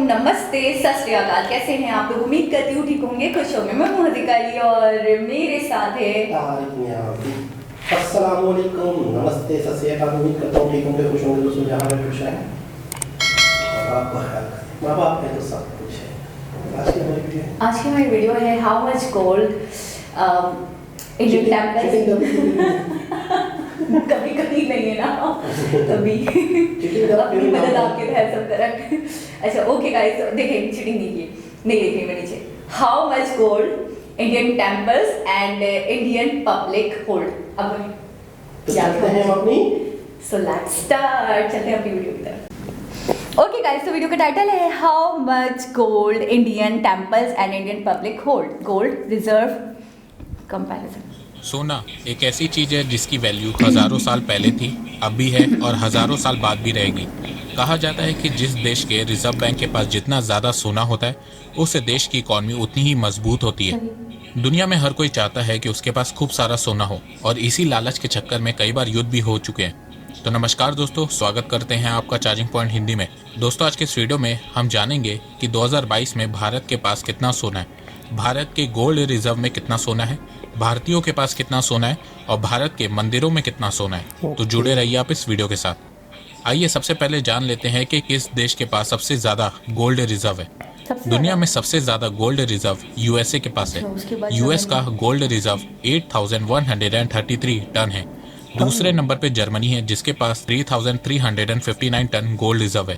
नमस्ते, सत श्री अकाल। कैसे हैं आप लोग? उम्मीद करती हूँ ठीक होंगे, खुश होंगे। मैं हूँ हदीका अली और मेरे साथ है अस्सलाम वालेकुम, नमस्ते, सत श्री अकाल। उम्मीद करता हूँ ठीक होंगे, खुश होंगे दोस्तों। जहाँ में खुश हैं और आपका ख्याल करें, माँ बाप है तो सब कुछ है। आज की हमारी वीडियो है how much gold Indian temples. कभी कभी नहीं है ना, कभी अपनी मदद आपके तहत सब तरह। अच्छा ओके गाइस, देखें चीटिंग नहीं की, नहीं देखी मैं नीचे। How much gold Indian temples and Indian public hold. अब क्या करते हैं हम अपनी, सो लेट्स स्टार्ट। चलते हैं अपनी वीडियो की तरफ। ओके गाइस, तो वीडियो का टाइटल है how much gold Indian temples and Indian public hold, gold reserve comparison. सोना एक ऐसी चीज़ है जिसकी वैल्यू हज़ारों साल पहले थी, अब भी है और हज़ारों साल बाद भी रहेगी। कहा जाता है कि जिस देश के रिजर्व बैंक के पास जितना ज़्यादा सोना होता है, उस देश की इकॉनमी उतनी ही मजबूत होती है। दुनिया में हर कोई चाहता है कि उसके पास खूब सारा सोना हो और इसी लालच के चक्कर में कई बार युद्ध भी हो चुके हैं। तो नमस्कार दोस्तों, स्वागत करते हैं आपका चार्जिंग पॉइंट हिंदी में। दोस्तों, आज के इस वीडियो में हम जानेंगे कि 2022 में भारत के पास कितना सोना है, भारत के गोल्ड रिजर्व में कितना सोना है, भारतीयों के पास कितना सोना है और भारत के मंदिरों में कितना सोना है। तो जुड़े रहिए आप इस वीडियो के साथ। आइए सबसे पहले जान लेते हैं कि किस देश के पास सबसे ज़्यादा गोल्ड रिजर्व है। दुनिया में सबसे ज़्यादा गोल्ड रिजर्व यूएसए के पास है। यूएस का गोल्ड रिजर्व 8,133 टन है। दूसरे नंबर पे जर्मनी है जिसके पास 3,359 टन गोल्ड रिजर्व है।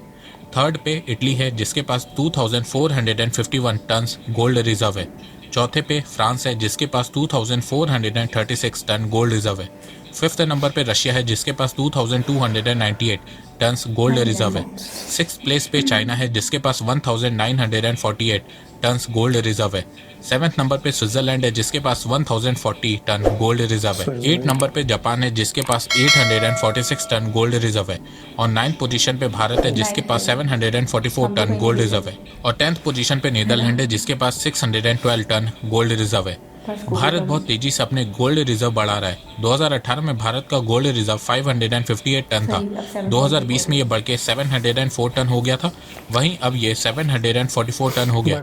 थर्ड पे इटली है जिसके पास 2,451 टन गोल्ड रिजर्व है। चौथे पे फ्रांस है जिसके पास 2,436 टन गोल्ड रिजर्व है। फिफ्थ नंबर पे रशिया है जिसके पास 2,298 टन गोल्ड रिजर्व है। सिक्स प्लेस पे चाइना है जिसके पास 1,948 टन गोल्ड रिजर्व है। सेवन्थ नंबर पे स्विट्जरलैंड है जिसके पास 1,040 टन गोल्ड रिजर्व है। एट नंबर पे जापान है जिसके पास 846 टन गोल्ड रिजर्व है। और नाइन्थ पोजीशन पे भारत है जिसके पास 744 टन गोल्ड रिजर्व है। और 10th पोजीशन पे नीदरलैंड है जिसके पास 612 टन गोल्ड रिजर्व है। भारत बहुत तेजी से अपने गोल्ड रिजर्व बढ़ा रहा है। 2018 में भारत का गोल्ड रिजर्व 558 टन था। 2020 में ये बढ़ के 704 टन हो गया था। वहीं अब ये 744 टन हो गया।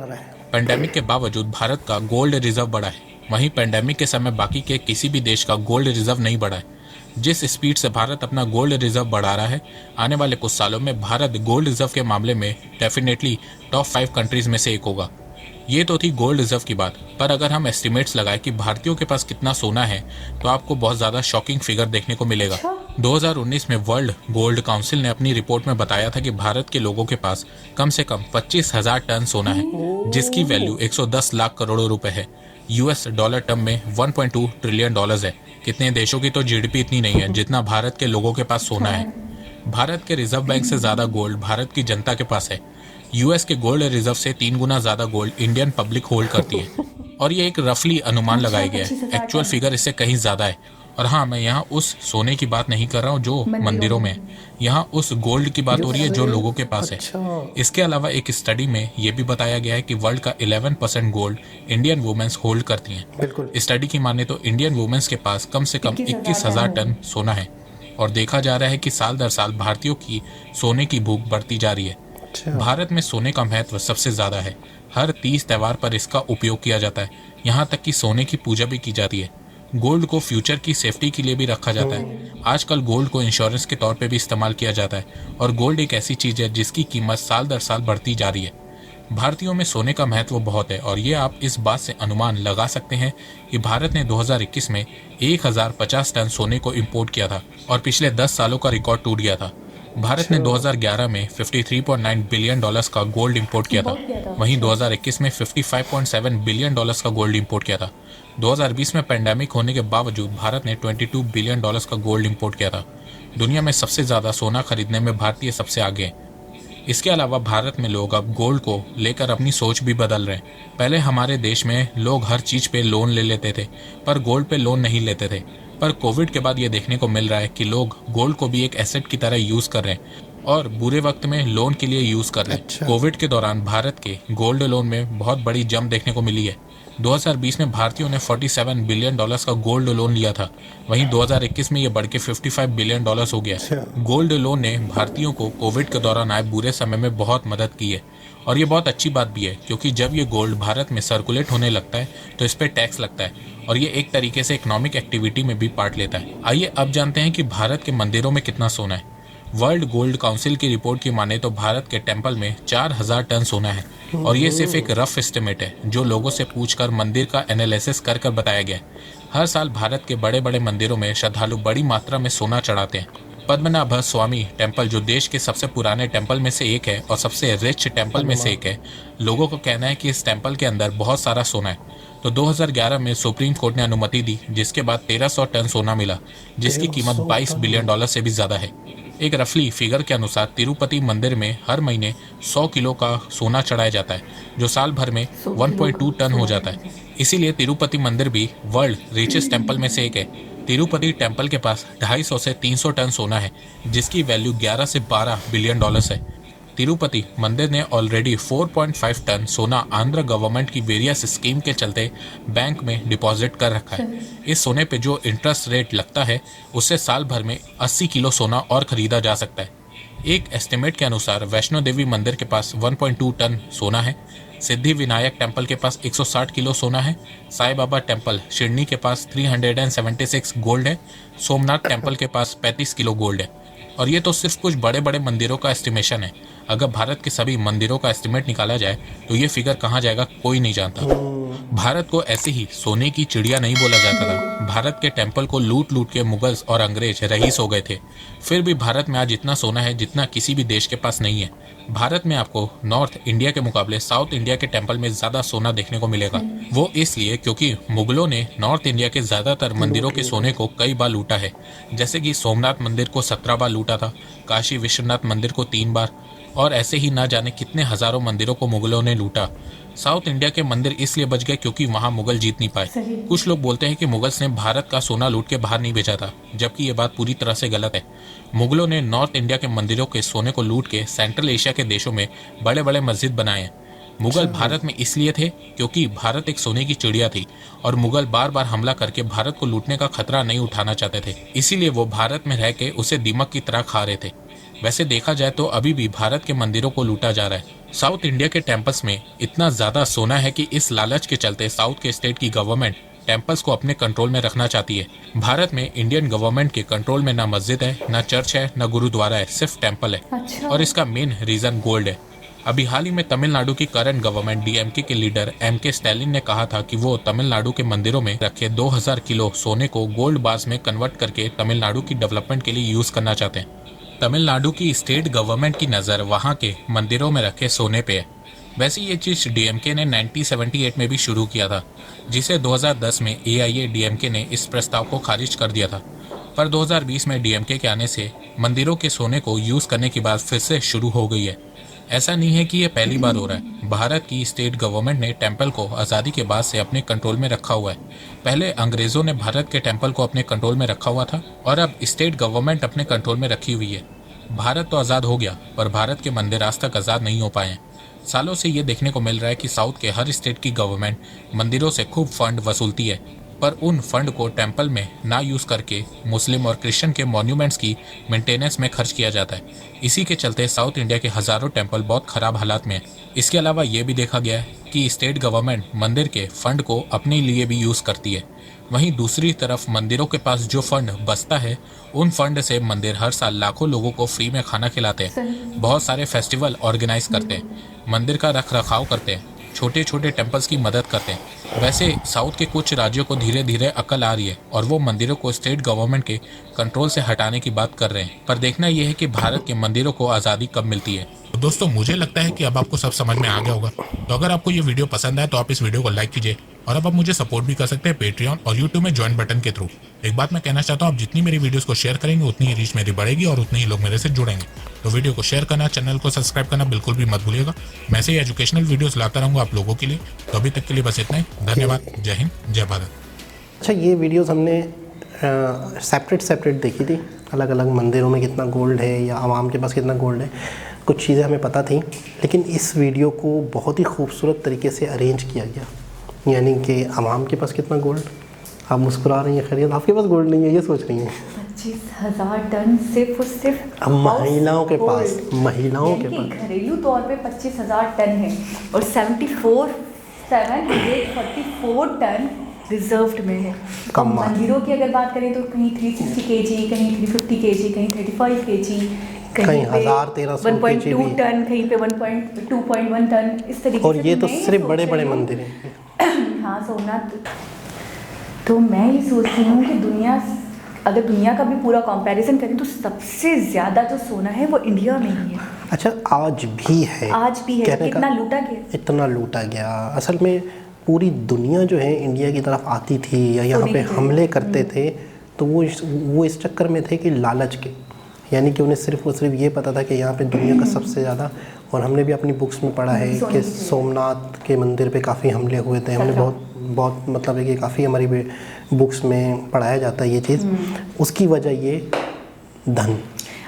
पेंडेमिक के बावजूद भारत का गोल्ड रिजर्व बढ़ा है। वहीं पेंडेमिक के समय बाकी के किसी भी देश का गोल्ड रिजर्व नहीं बढ़ा है। जिस स्पीड से भारत अपना गोल्ड रिजर्व बढ़ा रहा है, आने वाले कुछ सालों में भारत गोल्ड रिजर्व के मामले में डेफिनेटली टॉप 5 कंट्रीज में से एक होगा। ये तो थी गोल्ड रिजर्व की बात, पर अगर हम एस्टिमेट्स लगाएं कि भारतीयों के पास कितना सोना है तो आपको बहुत ज़्यादा शॉकिंग फिगर देखने को मिलेगा। 2019 में वर्ल्ड गोल्ड काउंसिल ने अपनी रिपोर्ट में बताया था कि भारत के लोगों के पास कम से कम 25,000 टन सोना है, जिसकी वैल्यू 110 लाख करोड़ रुपए है। यूएस डॉलर टर्म में 1.2 ट्रिलियन डॉलर्स है। कितने देशों की तो जीडीपी इतनी नहीं है जितना भारत के लोगों के पास सोना है। भारत के रिजर्व बैंक से ज़्यादा गोल्ड भारत की जनता के पास है। यूएस के गोल्ड रिजर्व से 3 गुना ज़्यादा गोल्ड इंडियन पब्लिक होल्ड करती है। और ये एक रफली अनुमान लगाया गया है, एक्चुअल फिगर इससे कहीं ज़्यादा है। और हाँ, मैं यहाँ उस सोने की बात नहीं कर रहा हूँ जो मंदिरों में है, यहाँ उस गोल्ड की बात हो रही है जो लोगों के पास है। इसके अलावा एक स्टडी में ये भी बताया गया है कि वर्ल्ड का 11% गोल्ड इंडियन वुमेन्स होल्ड करती हैं। स्टडी की माने तो इंडियन वुमेन्स के पास कम से कम 21,000 टन सोना है। और देखा जा रहा है कि साल दर साल भारतीयों की सोने की भूख बढ़ती जा रही है। भारत में सोने का महत्व सबसे ज़्यादा है। हर 30 त्यौहार पर इसका उपयोग किया जाता है। यहाँ तक कि सोने की पूजा भी की जाती है। गोल्ड को फ्यूचर की सेफ्टी के लिए भी रखा जाता है। आजकल गोल्ड को इंश्योरेंस के तौर पे भी इस्तेमाल किया जाता है। और गोल्ड एक ऐसी चीज़ है जिसकी कीमत साल दर साल बढ़ती जा रही है। भारतीयों में सोने का महत्व बहुत है और ये आप इस बात से अनुमान लगा सकते हैं कि भारत ने 2021 में 1050 टन सोने को इम्पोर्ट किया था और पिछले 10 सालों का रिकॉर्ड टूट गया था। भारत ने 2011 में 53.9 बिलियन डॉलर्स का गोल्ड इंपोर्ट किया था। वहीं 2021 में 55.7 बिलियन डॉलर्स का गोल्ड इंपोर्ट किया था। 2020 में पेंडेमिक होने के बावजूद भारत ने 22 बिलियन डॉलर्स का गोल्ड इंपोर्ट किया था। दुनिया में सबसे ज़्यादा सोना खरीदने में भारतीय सबसे आगे हैं। इसके अलावा भारत में लोग अब गोल्ड को लेकर अपनी सोच भी बदल रहे हैं। पहले हमारे देश में लोग हर चीज़ पे लोन ले लेते थे, पर गोल्ड पे लोन नहीं लेते थे। पर कोविड के बाद ये देखने को मिल रहा है कि लोग गोल्ड को भी एक एसेट की तरह यूज़ कर रहे हैं और बुरे वक्त में लोन के लिए यूज कर रहे हैं। अच्छा। कोविड के दौरान भारत के गोल्ड लोन में बहुत बड़ी जंप देखने को मिली है। 2020 में भारतीयों ने $47 बिलियन का गोल्ड लोन लिया था। वहीं 2021 में ये बढ़ के $55 बिलियन हो गया। अच्छा। गोल्ड लोन ने भारतीयों को कोविड के दौरान आए बुरे समय में बहुत मदद की है और ये बहुत अच्छी बात भी है, क्योंकि जब ये गोल्ड भारत में सर्कुलेट होने लगता है तो इस पर टैक्स लगता है और ये एक तरीके से इकोनॉमिक एक्टिविटी में भी पार्ट लेता है। आइए अब जानते हैं कि भारत के मंदिरों में कितना सोना है। वर्ल्ड गोल्ड काउंसिल की रिपोर्ट की माने तो भारत के टेम्पल में 4000 टन सोना है और ये सिर्फ एक रफ एस्टिमेट है जो लोगों से पूछकर मंदिर का एनालिसिस कर कर बताया गया है। हर साल भारत के बड़े बड़े मंदिरों में श्रद्धालु बड़ी मात्रा में सोना चढ़ाते हैं। पद्मनाभ स्वामी टेम्पल, जो देश के सबसे पुराने टेम्पल में से एक है और सबसे रिच टेम्पल में से एक है, लोगों का कहना है कि इस टेम्पल के अंदर बहुत सारा सोना है। तो 2011 में सुप्रीम कोर्ट ने अनुमति दी, जिसके बाद 1300 टन सोना मिला, जिसकी कीमत $22 बिलियन से भी ज्यादा है। एक रफली फिगर के अनुसार तिरुपति मंदिर में हर महीने 100 किलो का सोना चढ़ाया जाता है, जो साल भर में 1.2 टन हो जाता है। इसीलिए तिरुपति मंदिर भी वर्ल्ड रिचेस्ट टेम्पल में से एक है। तिरुपति टेम्पल के पास 250 से 300 टन सोना है, जिसकी वैल्यू 11 से 12 बिलियन डॉलर्स है। तिरुपति मंदिर ने ऑलरेडी 4.5 टन सोना आंध्र गवर्नमेंट की वेरियस स्कीम के चलते बैंक में डिपॉजिट कर रखा है। इस सोने पे जो इंटरेस्ट रेट लगता है, उससे साल भर में 80 किलो सोना और खरीदा जा सकता है। एक एस्टिमेट के अनुसार वैष्णो देवी मंदिर के पास 1.2 टन सोना है, सिद्धि विनायक टेम्पल के पास 160 किलो सोना है, साई बाबा टेम्पल शिरडी के पास 376 गोल्ड है, सोमनाथ टेम्पल के पास 35 किलो गोल्ड है। और ये तो सिर्फ कुछ बड़े बड़े मंदिरों का एस्टिमेशन है। अगर भारत के सभी मंदिरों का एस्टिमेट निकाला जाए तो ये फिगर कहाँ जाएगा कोई नहीं जानता। भारत को ऐसे ही सोने की चिड़िया नहीं बोला जाता था। भारत के टेम्पल को लूट लूट के मुगल्स और अंग्रेज रईस हो गए थे। फिर भी भारत में आज इतना सोना है जितना किसी भी देश के पास नहीं है। भारत में आपको नॉर्थ इंडिया के मुकाबले साउथ इंडिया के टेम्पल में ज्यादा सोना देखने को मिलेगा। वो इसलिए क्योंकि मुगलों ने नॉर्थ इंडिया के ज्यादातर मंदिरों के सोने को कई बार लूटा है। जैसे कि सोमनाथ मंदिर को 17 बार लूटा था, काशी विश्वनाथ मंदिर को 3 बार, और ऐसे ही ना जाने कितने हजारों मंदिरों को मुगलों ने लूटा। साउथ इंडिया के मंदिर इसलिए बच गए क्योंकि वहां मुगल जीत नहीं पाए। कुछ लोग बोलते हैं कि मुगल्स ने भारत का सोना लूट के बाहर नहीं भेजा था, जबकि ये बात पूरी तरह से गलत है। मुगलों ने नॉर्थ इंडिया के मंदिरों के सोने को लूट के सेंट्रल एशिया के देशों में बड़े बड़े मस्जिद बनाए हैं। मुगल भारत में इसलिए थे क्योंकि भारत एक सोने की चिड़िया थी और मुगल बार बार हमला करके भारत को लूटने का खतरा नहीं उठाना चाहते थे। इसीलिए वो भारत में रह के उसे दीमक की तरह खा रहे थे। वैसे देखा जाए तो अभी भी भारत के मंदिरों को लूटा जा रहा है। साउथ इंडिया के टेम्पल्स में इतना ज्यादा सोना है कि इस लालच के चलते साउथ के स्टेट की गवर्नमेंट टेम्पल्स को अपने कंट्रोल में रखना चाहती है। भारत में इंडियन गवर्नमेंट के कंट्रोल में ना मस्जिद है, ना चर्च है, ना गुरुद्वारा है, सिर्फ टेम्पल है। अच्छा। और इसका मेन रीजन गोल्ड है। अभी हाल ही में तमिलनाडु की करंट गवर्नमेंट डीएमके के लीडर एमके स्टैलिन ने कहा था कि वो तमिलनाडु के मंदिरों में रखे 2000 किलो सोने को गोल्ड बार्स में कन्वर्ट करके तमिलनाडु की डेवलपमेंट के लिए यूज करना चाहते हैं। तमिलनाडु की स्टेट गवर्नमेंट की नज़र वहां के मंदिरों में रखे सोने पे है। वैसे ये चीज़ डीएमके ने 1978 में भी शुरू किया था, जिसे 2010 में एआईएडीएमके ने इस प्रस्ताव को खारिज कर दिया था। पर 2020 में डीएमके के आने से मंदिरों के सोने को यूज़ करने की बात फिर से शुरू हो गई है। ऐसा नहीं है कि ये पहली बार हो रहा है। भारत की स्टेट गवर्नमेंट ने टेम्पल को आज़ादी के बाद से अपने कंट्रोल में रखा हुआ है। पहले अंग्रेज़ों ने भारत के टेम्पल को अपने कंट्रोल में रखा हुआ था और अब स्टेट गवर्नमेंट अपने कंट्रोल में रखी हुई है। भारत तो आज़ाद हो गया, पर भारत के मंदिर आज तक आज़ाद नहीं हो पाए हैं। सालों से ये देखने को मिल रहा है कि साउथ के हर स्टेट की गवर्नमेंट मंदिरों से खूब फंड वसूलती है, पर उन फंड को टेम्पल में ना यूज़ करके मुस्लिम और क्रिश्चियन के मॉन्यूमेंट्स की मेंटेनेंस में खर्च किया जाता है। इसी के चलते साउथ इंडिया के हज़ारों टेम्पल बहुत ख़राब हालात में हैं। इसके अलावा ये भी देखा गया है कि स्टेट गवर्नमेंट मंदिर के फंड को अपने लिए भी यूज़ करती है। वहीं दूसरी तरफ मंदिरों के पास जो फंड बचता है, उन फंड से मंदिर हर साल लाखों लोगों को फ्री में खाना खिलाते हैं, बहुत सारे फेस्टिवल ऑर्गेनाइज करते हैं, मंदिर का रख रखाव करते हैं, छोटे छोटे टेम्पल्स की मदद करते हैं। वैसे साउथ के कुछ राज्यों को धीरे धीरे अकल आ रही है और वो मंदिरों को स्टेट गवर्नमेंट के कंट्रोल से हटाने की बात कर रहे हैं। पर देखना यह है कि भारत के मंदिरों को आज़ादी कब मिलती है। तो दोस्तों, मुझे लगता है कि अब आपको सब समझ में आ गया होगा। तो अगर आपको ये वीडियो पसंद आए तो आप इस वीडियो को लाइक कीजिए और अब आप मुझे सपोर्ट भी कर सकते हैं पेट्रियन और यूट्यूब में ज्वाइन बटन के थ्रू। एक बात मैं कहना चाहता हूँ, आप जितनी मेरी वीडियोस को शेयर करेंगे उतनी ही रीच मेरी बढ़ेगी और उतने ही लोग मेरे से जुड़ेंगे। तो वीडियो को शेयर करना, चैनल को सब्सक्राइब करना बिल्कुल भी मत भूलिएगा। मैं ऐसे ही एजुकेशनल वीडियोस लाता रहूँगा आप लोगों के लिए। तो अभी तक के लिए बस इतना ही। धन्यवाद। जय हिंद, जय भारत। अच्छा, ये वीडियोस हमने सेपरेट देखी थी। अलग अलग मंदिरों में कितना गोल्ड है या आवाम के पास कितना गोल्ड है, कुछ चीज़ें हमें पता थी, लेकिन इस वीडियो को बहुत ही खूबसूरत तरीके से अरेंज किया गया। यानी कि आवाम के पास कितना गोल्ड, आप मुस्कुरा रही हैं, खैरियत आपके पास गोल्ड नहीं है ये सोच रही हैं। 25,000 टन सिर्फ और सिर्फ अब महिलाओं के पास, महिलाओं के पास घरेलू तौर पे 25,000 टन है और 744 टन रिजर्व्ड में है। कम मंदिरों की अगर बात करें तो कहीं 360 kg, कहीं 350 kg, कहीं 35 kg, कहीं 1,1300 1.2 टन, कहीं पे 2.1 टन, इस तरीके से। और ये तो सिर्फ बड़े बड़े मंदिर हैं। हाँ सोमनाथ। तो मैं ये सोच रही हूँ कि अगर दुनिया का भी पूरा कंपैरिजन करें तो सबसे ज़्यादा जो सोना है वो इंडिया में ही है। अच्छा आज भी है कितना लूटा गया, इतना लूटा गया। असल में पूरी दुनिया जो है इंडिया की तरफ आती थी या यहाँ पे हमले करते थे, तो वो इस चक्कर में थे कि लालच के, यानी कि उन्हें सिर्फ और सिर्फ ये पता था कि यहाँ पे दुनिया का सबसे ज़्यादा, और हमने भी अपनी बुक्स में पढ़ा है कि सोमनाथ के मंदिर पे काफ़ी हमले हुए थे। हमने बहुत मतलब है कि काफ़ी हमारी बुक्स में पढ़ाया जाता है ये चीज़। उसकी वजह ये धन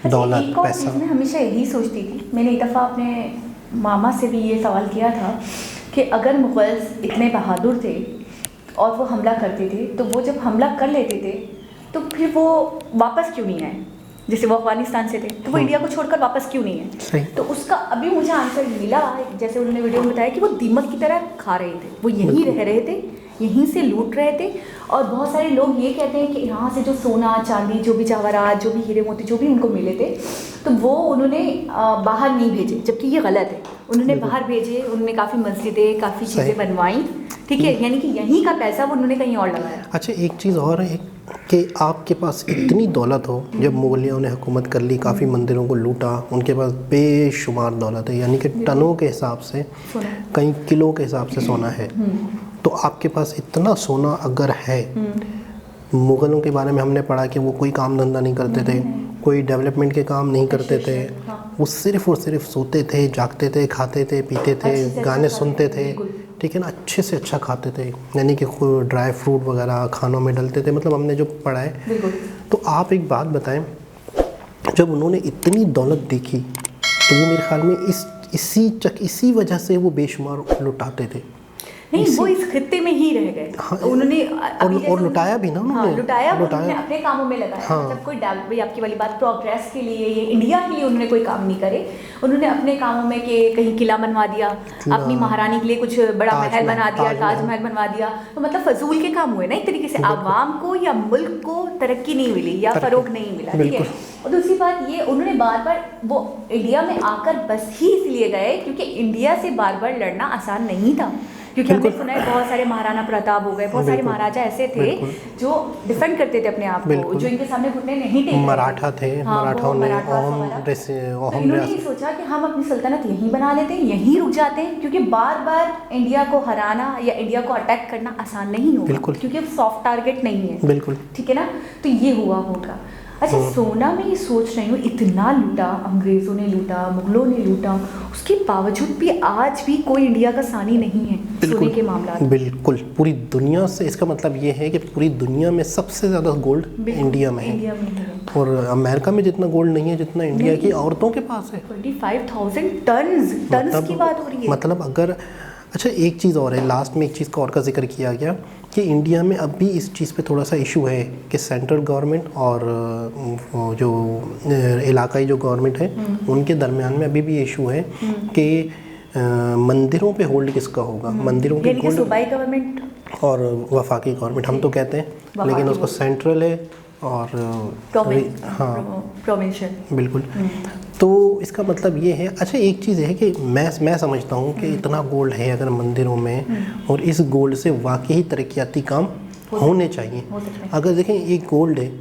दौलत पैसा। मैं हमेशा यही सोचती थी, मैंने एक दफ़ा अपने मामा से भी ये सवाल किया था कि अगर मुग़ल्स इतने बहादुर थे और वो हमला करते थे, तो वो जब हमला कर लेते थे तो फिर वो वापस क्यों नहीं आए? जैसे वो अफगानिस्तान से थे तो वो इंडिया को छोड़कर वापस क्यों नहीं है? तो उसका अभी मुझे आंसर मिला, जैसे उन्होंने वीडियो में बताया कि वो दीमक की तरह खा रहे थे, वो यहीं रह रहे थे, यहीं से लूट रहे थे। और बहुत सारे लोग ये कहते हैं कि यहाँ से जो सोना चांदी, जो भी जवाहरात, जो भी हीरे मोती, जो भी उनको मिले थे, तो वो उन्होंने बाहर नहीं भेजे, जबकि ये गलत है। उन्होंने बाहर भेजे, उन्होंने काफ़ी मस्जिदें, काफ़ी चीज़ें बनवाई, ठीक है, यानी कि यहीं का पैसा वो उन्होंने कहीं और लगाया। अच्छा एक चीज़ और है कि आपके पास इतनी दौलत हो, जब मुगलियों ने हुकूमत कर ली, काफ़ी मंदिरों को लूटा, उनके पास बेशुमार दौलत है, यानी कि टनों के हिसाब से, कहीं किलो के हिसाब से सोना है। तो आपके पास इतना सोना अगर है, मुग़लों के बारे में हमने पढ़ा कि वो कोई काम धंधा नहीं करते थे, कोई डेवलपमेंट के काम नहीं करते थे, वो सिर्फ और सिर्फ सोते थे, जागते थे, खाते थे, पीते थे, गाने सुनते थे, ठीक है ना, अच्छे से अच्छा खाते थे, यानी कि ड्राई फ्रूट वगैरह खानों में डलते थे, मतलब हमने जो पढ़ा है। तो आप एक बात बताएं, जब उन्होंने इतनी दौलत देखी तो वो मेरे ख्याल में इसी वजह से वो बेशुमार लुटाते थे। नहीं, वो इस खित्ते में ही रह गए। हाँ, उन्होंने और लुटाया भी ना उन्होंने। हाँ, लुटाया अपने कामों में लगाया। हाँ। मतलब कोई भाई आपकी वाली बात, प्रोग्रेस के लिए, ये इंडिया के लिए उन्होंने कोई काम नहीं करे। उन्होंने अपने कामों में कि कहीं किला बनवा दिया, अपनी महारानी के लिए कुछ बड़ा महल बना दिया, ताजमहल बनवा दिया, तो मतलब फजूल के काम हुए ना एक तरीके से। आवाम को या मुल्क को तरक्की नहीं मिली या फरोग नहीं मिला, ठीक है। और दूसरी बात ये, उन्होंने बार बार वो इंडिया में आकर बस ही इसलिए गए क्योंकि इंडिया से बार बार लड़ना आसान नहीं था, क्योंकि हमने सुना है बहुत सारे महाराणा प्रताप हो गए, बहुत सारे महाराजा ऐसे थे जो डिफेंड करते थे अपने आप को, जो इनके सामने घुटने नहीं टेके। मराठा थे, मराठाओं ने इन्होंने ये सोचा कि हम अपनी सल्तनत यहीं बना लेते हैं, यहीं रुक जाते हैं, क्योंकि बार बार इंडिया को हराना या इंडिया को अटैक करना आसान नहीं होगा, क्योंकि सॉफ्ट टारगेट नहीं है, बिल्कुल, ठीक है ना। तो ये हुआ होगा। अच्छा, सोना में ये सोच रही हूँ, इतना लूटा, अंग्रेज़ों ने लूटा, मुगलों ने लूटा, उसके बावजूद भी आज भी कोई इंडिया का सानी नहीं है सोने के मामला में। बिल्कुल, पूरी दुनिया से, इसका मतलब ये है कि पूरी दुनिया में सबसे ज़्यादा गोल्ड इंडिया में है। और अमेरिका में जितना गोल्ड नहीं है जितना इंडिया की औरतों के पास है। 25,000 टन की बात हो रही है। मतलब अगर, अच्छा एक चीज़ और है, लास्ट में एक चीज़ का और का जिक्र किया गया कि इंडिया में अब भी इस चीज़ पे थोड़ा सा इशू है कि सेंट्रल गवर्नमेंट और जो इलाकाई जो गवर्नमेंट है उनके दरमियान में अभी भी इशू है कि मंदिरों पे होल्ड किसका होगा। मंदिरों के होल्ड सूबाई गवर्नमेंट और वफाकी गवर्नमेंट हम तो कहते हैं, लेकिन उसको सेंट्रल है और प्रोविंशियल, बिल्कुल। तो इसका मतलब ये है, अच्छा एक चीज़ है कि मैं समझता हूँ कि इतना गोल्ड है अगर मंदिरों में, और इस गोल्ड से वाकई तरक्याती काम होने चाहिए। अगर देखें एक गोल्ड है,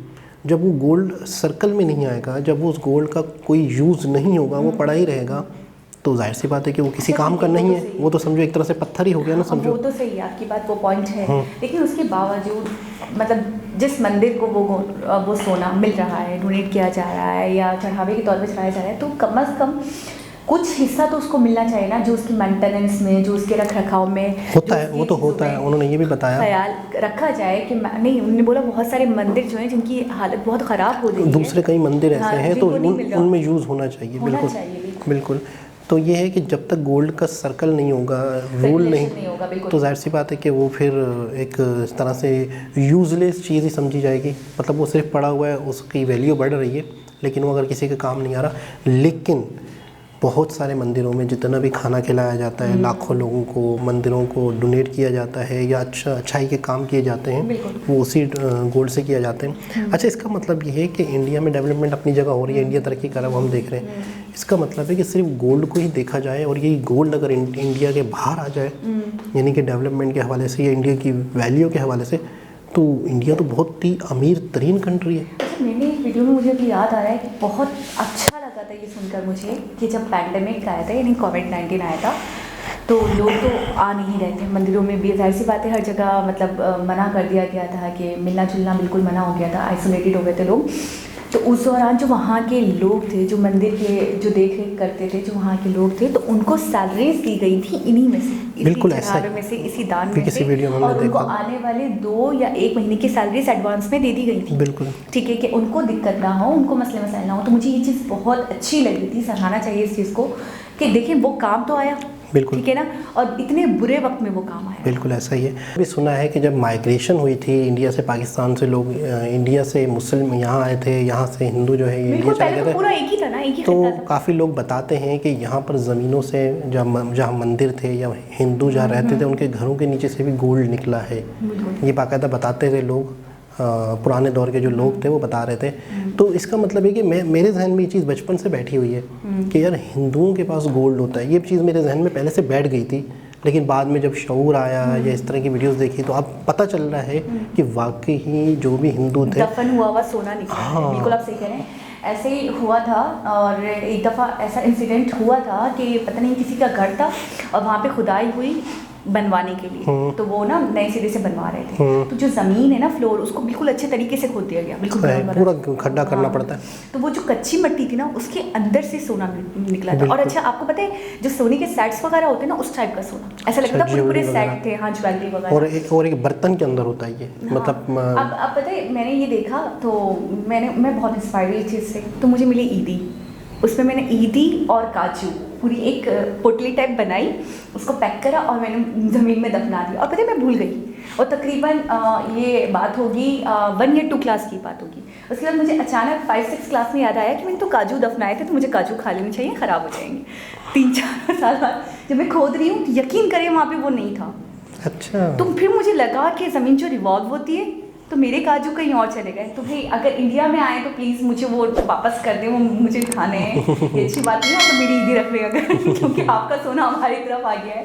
जब वो गोल्ड सर्कल में नहीं आएगा, जब वो उस गोल्ड का कोई यूज़ नहीं होगा, वो पड़ा ही रहेगा, तो जाहिर सी बात है कि वो किसी काम का नहीं है, वो तो समझो एक तरह से पत्थर ही हो गया ना, समझो। वो तो सही है आपकी बात, वो पॉइंट है। लेकिन उसके बावजूद मतलब जिस मंदिर को वो सोना मिल रहा है, डोनेट किया जा रहा है या चढ़ावे के तौर पे चढ़ाया जा रहा है, तो कम से कम कुछ हिस्सा तो उसको मिलना चाहिए ना, जो उसकी मेंटेनेंस में, जो उसके रख रखाव में होता है, वो तो होता है। उन्होंने ये भी बताया ख्याल रखा जाए कि नहीं, उन्होंने बोला बहुत सारे मंदिर जो हैं जिनकी हालत बहुत ख़राब हो गई है, दूसरे कई मंदिर ऐसे हैं तो जिनको नहीं मिल रहा। उनमें यूज़ होना चाहिए। बिल्कुल बिल्कुल। तो ये है कि जब तक गोल्ड का सर्कल नहीं होगा, रूल नहीं होगा, तो जाहिर सी बात है कि वो फिर एक इस तरह से यूज़लेस चीज़ ही समझी जाएगी। मतलब वो सिर्फ पड़ा हुआ है, उसकी वैल्यू बढ़ रही है, लेकिन वो अगर किसी के काम नहीं आ रहा। लेकिन बहुत सारे मंदिरों में जितना भी खाना खिलाया जाता है, लाखों लोगों को मंदिरों को डोनेट किया जाता है या अच्छाई के काम किए जाते हैं, वो उसी गोल्ड से किया जाते हैं। अच्छा, इसका मतलब ये है कि इंडिया में डेवलपमेंट अपनी जगह हो रही है, इंडिया तरक्की कर रहा है, वो हम देख रहे हैं। इसका मतलब है कि सिर्फ गोल्ड को ही देखा जाए और यही गोल्ड अगर इंडिया के बाहर आ जाए, यानी कि डेवलपमेंट के हवाले से या इंडिया की वैल्यू के हवाले से, तो इंडिया तो बहुत ही अमीर तरीन कंट्री है। मैंने एक वीडियो में मुझे अभी याद आ रहा है कि बहुत अच्छा लगा था ये सुनकर मुझे कि जब पैंडेमिक आया था, यानी कोविड-19 आया था, तो लोग तो आ नहीं रहे थे मंदिरों में भी। जाहिर सी बात है, हर जगह मतलब मना कर दिया गया था कि मिलना जुलना बिल्कुल मना हो गया था, आइसोलेटेड हो गए थे लोग। तो उस दौरान जो वहाँ के लोग थे, जो मंदिर के जो देख रेख करते थे, जो वहाँ के लोग थे, तो उनको सैलरीज दी गई थी इन्हीं में से, बिल्कुल ऐसा में से, इसी दान में किसी से, वीडियो में और उनको आने वाले 2 या 1 महीने की सैलरीज एडवांस में दे दी गई थी। बिल्कुल ठीक है, कि उनको दिक्कत ना हो, उनको मसले मसाइल ना हो। तो मुझे ये चीज़ बहुत अच्छी लगी थी, सराहना चाहिए इस चीज़ को कि देखिए वो काम तो आया, बिल्कुल ठीक है ना, और इतने बुरे वक्त में वो काम आया। बिल्कुल ऐसा ही है। अभी सुना है कि जब माइग्रेशन हुई थी इंडिया से पाकिस्तान से, लोग इंडिया से मुस्लिम यहाँ आए थे, यहाँ से हिंदू जो है इंडिया चले गए थे, पूरा एक ही था ना, एक ही तो खिता था। काफ़ी लोग बताते हैं कि यहाँ पर ज़मीनों से जहाँ मंदिर थे या हिंदू जहाँ रहते थे, उनके घरों के नीचे से भी गोल्ड निकला है। ये बाकायदा बताते थे लोग, पुराने दौर के जो लोग थे वो बता रहे थे। तो इसका मतलब है कि मेरे जहन में ये चीज़ बचपन से बैठी हुई है कि यार हिंदुओं के पास गोल्ड होता है। ये चीज़ मेरे जहन में पहले से बैठ गई थी, लेकिन बाद में जब शऊर आया या इस तरह की वीडियोस देखी तो अब पता चल रहा है कि वाकई ही जो भी हिंदू थे, दफन हुआ सोना निकला है। बिल्कुल आप सही कह रहे हैं, ऐसे ही हुआ था। और एक दफ़ा ऐसा इंसिडेंट हुआ था कि पता नहीं किसी का घर था और वहाँ पे खुदाई हुई बनवाने के लिए, तो वो ना नए सिरे से बनवा रहे थे। तो जो ज़मीन है ना, फ्लोर, उसको बिल्कुल अच्छे तरीके से खोद दिया गया, बिल्कुल पूरा खड्डा करना पड़ता है। तो वो जो कच्ची मिट्टी थी ना, उसके अंदर से सोना निकला था। और अच्छा, आपको पता है जो सोने के सेट्स वगैरह होते हैं ना, उस टाइप का सोना, ऐसा लगता था पूरे सेट थे। हाँ, ज्वेलरी वगैरह। और एक बर्तन के अंदर होता है ये, मतलब अब पता है, मैंने ये देखा तो मैं बहुत इंस्पायर्ड हुई इस चीज़ से। तो मुझे मिली ईदी, उसमें मैंने ईदी और काजू पूरी एक पोटली टाइप बनाई, उसको पैक करा और मैंने ज़मीन में दफना दिया। और पता है मैं भूल गई, और तकरीबन ये बात होगी 1 या 2 क्लास की बात होगी। उसके बाद मुझे अचानक 5-6 क्लास में याद आया कि मैंने तो काजू दफनाए थे, तो मुझे काजू खा लेने चाहिए, ख़राब हो जाएंगे। 3-4 साल बाद जब मैं खोद रही हूँ, यकीन करें वहाँ पे वो नहीं था। अच्छा। तो फिर मुझे लगा कि ज़मीन जो रिवॉल्व होती है, तो मेरे काजू कहीं और चले गए। तो भाई अगर इंडिया में आए तो प्लीज़ मुझे वो वापस कर दें, वो मुझे खाने हैं। ये अच्छी बात नहीं है, तो मेरी ईदी रख लें अगर, क्योंकि आपका सोना हमारी तरफ आ गया है,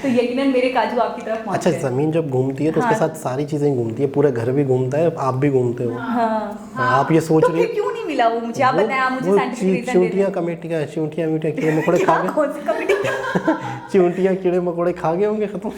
तो यकीनन मेरे काजू आपकी तरफ पहुंच अच्छा, गए। ज़मीन जब घूमती है तो उसके साथ सारी चीज़ें घूमती है, पूरा घर भी घूमता है, आप भी घूमते हो। आप ये सोच रहे क्यों नहीं मिला वो मुझे, आप बताएं, मुझे साइंटिफिक रीजन दे चूंटियाँ कमेटी का, चूंटियाँ कीड़े मकोड़े खा गए, कौन सी कमेटी? चूंटियाँ कीड़े मकोड़े खा गए होंगे, खत्म।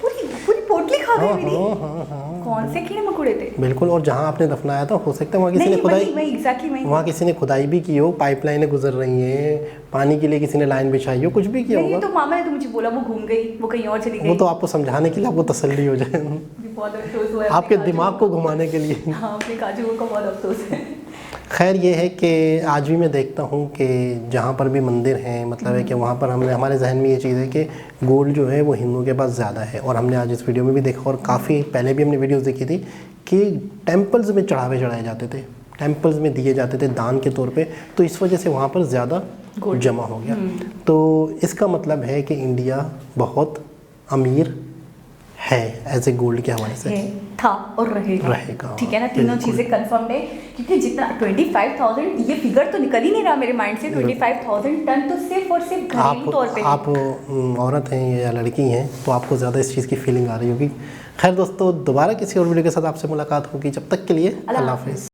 पूरी पोटली खा गई मेरी। कौन से कीड़े मकोड़े थे? बिल्कुल। और जहाँ आपने दफनाया था, हो सकता है वहाँ किसी ने खुदाई, वहाँ किसी ने खुदाई भी की हो, पाइपलाइनें गुजर रही हैं, पानी के लिए किसी ने लाइन बिछाई हो, कुछ भी किया होगा। तो मामा ने तो मुझे बोला वो घूम गई, वो कहीं और चली गई। वो तो आपको समझाने के लिए, आपको तसल्ली हो जाए, बहुत अफसोस हुआ आपके दिमाग को घुमाने के लिए। हाँ, अपने काजू का बहुत अफसोस है। खैर ये है कि आज भी मैं देखता हूँ कि जहाँ पर भी मंदिर हैं, मतलब है कि वहाँ पर हमारे जहन में ये चीज़ है कि गोल्ड जो है वो हिंदुओं के पास ज़्यादा है। और हमने आज इस वीडियो में भी देखा, और काफ़ी पहले भी हमने वीडियोस देखी थी कि टेम्पल्स में चढ़ावे चढ़ाए जाते थे, टेम्पल्स में दिए जाते थे दान के तौर पे, तो इस वजह से वहाँ पर ज़्यादा जमा हो गया। तो इसका मतलब है कि इंडिया बहुत अमीर है एज ए गोल्ड के हवाले से, था और रहेगा। ठीक है ना, तीनों चीज़ें कंफर्म है, क्योंकि जितना 25,000, ये फिगर तो निकल ही नहीं रहा मेरे माइंड से। 25,000 टन तो सिर्फ और सिर्फ घरेलू तौर पे। आप औरत हैं या लड़की हैं तो आपको ज़्यादा इस चीज़ की फीलिंग आ रही होगी। खैर दोस्तों, दोबारा किसी और वीडियो के साथ आपसे मुलाकात होगी, जब तक के लिए अल्लाह हाफ़िज़।